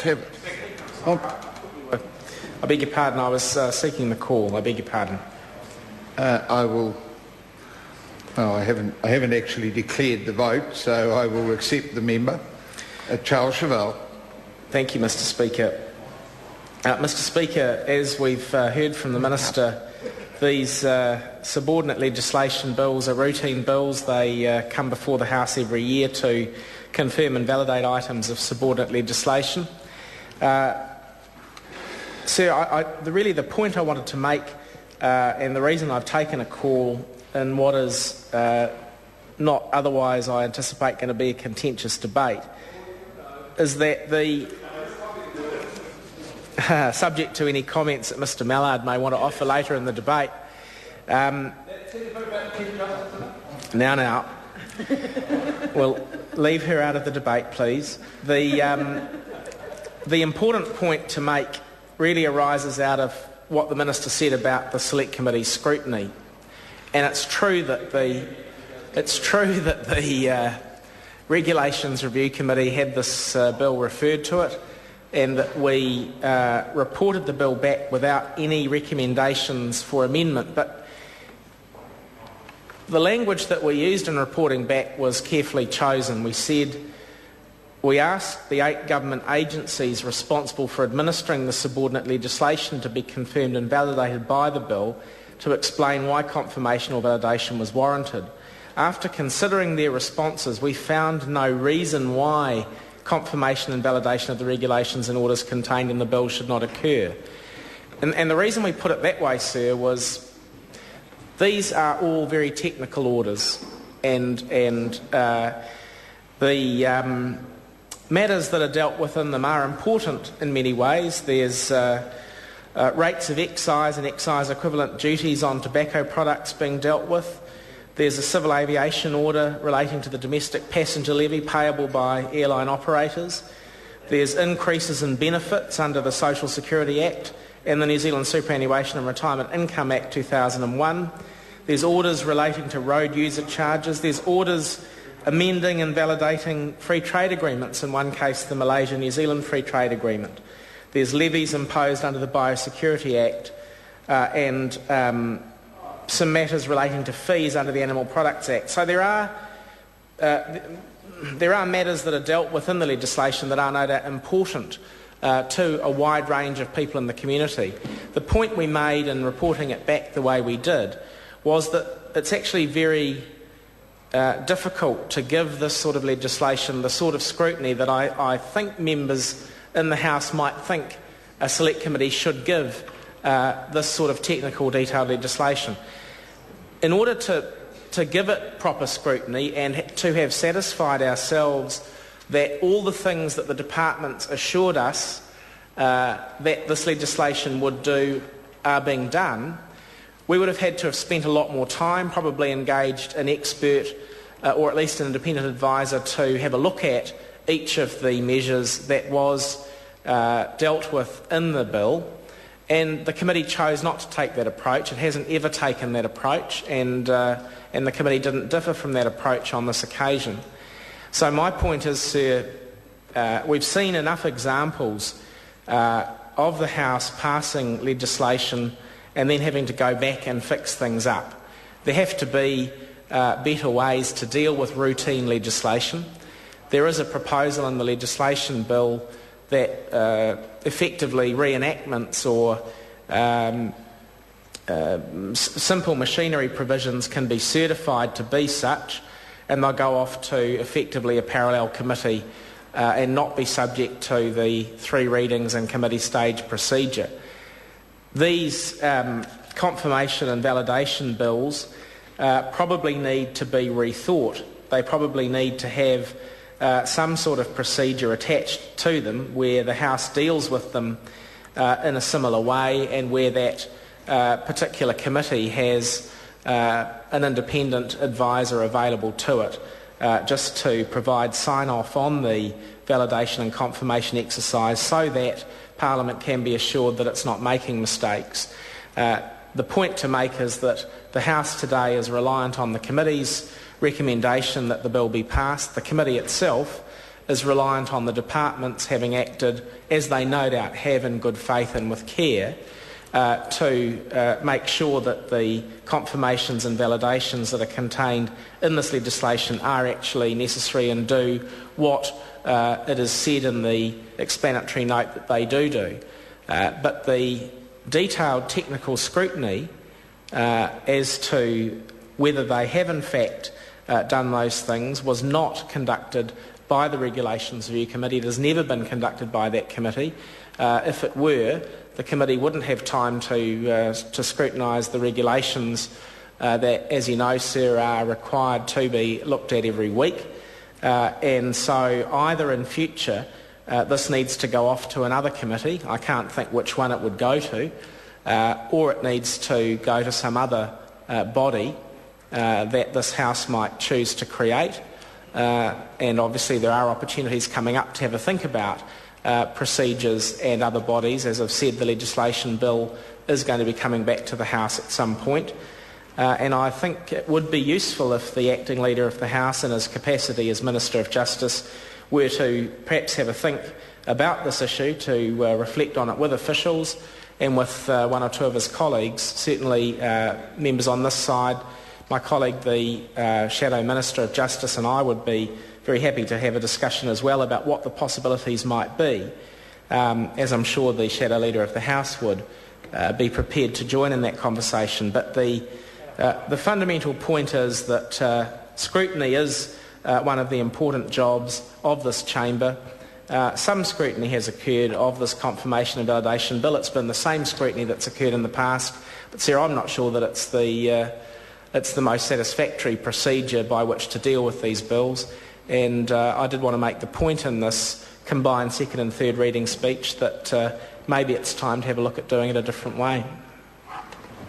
I beg your pardon, I was seeking the call. I beg your pardon. I haven't actually declared the vote, so I will accept the member. Charles Chevelle. Thank you, Mr Speaker. Mr Speaker, as we've heard from the Minister, these subordinate legislation bills are routine bills. They come before the House every year to confirm and validate items of subordinate legislation. Sir, the point I wanted to make, and the reason I've taken a call in what is not otherwise, I anticipate, going to be a contentious debate, is that subject to any comments that Mr Mallard may want to offer later in the debate. Now. We'll leave her out of the debate, please. The important point to make really arises out of what the Minister said about the Select Committee's scrutiny. And it's true that the Regulations Review Committee had this bill referred to it, and that we reported the bill back without any recommendations for amendment. But the language that we used in reporting back was carefully chosen. We asked the 8 government agencies responsible for administering the subordinate legislation to be confirmed and validated by the bill to explain why confirmation or validation was warranted. After considering their responses, we found no reason why confirmation and validation of the regulations and orders contained in the bill should not occur. And the reason we put it that way, sir, was these are all very technical orders, and the matters that are dealt with in them are important in many ways. There's rates of excise and excise equivalent duties on tobacco products being dealt with. There's a civil aviation order relating to the domestic passenger levy payable by airline operators. There's increases in benefits under the Social Security Act and the New Zealand Superannuation and Retirement Income Act 2001. There's orders relating to road user charges. There's orders amending and validating free trade agreements, in one case the Malaysia-New Zealand Free Trade Agreement. There's levies imposed under the Biosecurity Act and some matters relating to fees under the Animal Products Act. So there are matters that are dealt with in the legislation that are no doubt important to a wide range of people in the community. The point we made in reporting it back the way we did was that it's actually very difficult to give this sort of legislation the sort of scrutiny that I think members in the House might think a Select Committee should give this sort of technical, detailed legislation. In order to give it proper scrutiny and to have satisfied ourselves that all the things that the departments assured us that this legislation would do are being done, we would have had to have spent a lot more time, probably engaged an expert or at least an independent advisor to have a look at each of the measures that was dealt with in the bill. And the committee chose not to take that approach. It hasn't ever taken that approach, and the committee didn't differ from that approach on this occasion. So my point is, sir, we've seen enough examples of the House passing legislation and then having to go back and fix things up. There have to be better ways to deal with routine legislation. There is a proposal in the legislation bill that effectively reenactments or simple machinery provisions can be certified to be such, and they'll go off to effectively a parallel committee and not be subject to the 3 readings and committee stage procedure. These confirmation and validation bills probably need to be rethought. They probably need to have some sort of procedure attached to them where the House deals with them in a similar way, and where that particular committee has an independent advisor available to it just to provide sign-off on the validation and confirmation exercise so that Parliament can be assured that it's not making mistakes. The point to make is that the House today is reliant on the committee's recommendation that the bill be passed. The committee itself is reliant on the departments having acted, as they no doubt have in good faith and with care, to make sure that the confirmations and validations that are contained in this legislation are actually necessary and do what it is said in the explanatory note that they do. But the detailed technical scrutiny as to whether they have in fact done those things was not conducted by the Regulations Review Committee. It has never been conducted by that committee. If it were, the committee wouldn't have time to scrutinise the regulations that, as you know, sir, are required to be looked at every week. And so either in future this needs to go off to another committee, I can't think which one it would go to, or it needs to go to some other body that this House might choose to create. And obviously there are opportunities coming up to have a think about procedures and other bodies. As I've said, the legislation bill is going to be coming back to the House at some point. And I think it would be useful if the acting Leader of the House, in his capacity as Minister of Justice, were to perhaps have a think about this issue, to reflect on it with officials and with one or two of his colleagues, certainly members on this side. My colleague, the Shadow Minister of Justice, and I would be very happy to have a discussion as well about what the possibilities might be, as I'm sure the Shadow Leader of the House would be prepared to join in that conversation. But the fundamental point is that scrutiny is one of the important jobs of this chamber. Some scrutiny has occurred of this confirmation and validation bill. It's been the same scrutiny that's occurred in the past, but Sarah, I'm not sure that it's the most satisfactory procedure by which to deal with these bills. And I did want to make the point in this combined second and third reading speech that maybe it's time to have a look at doing it a different way.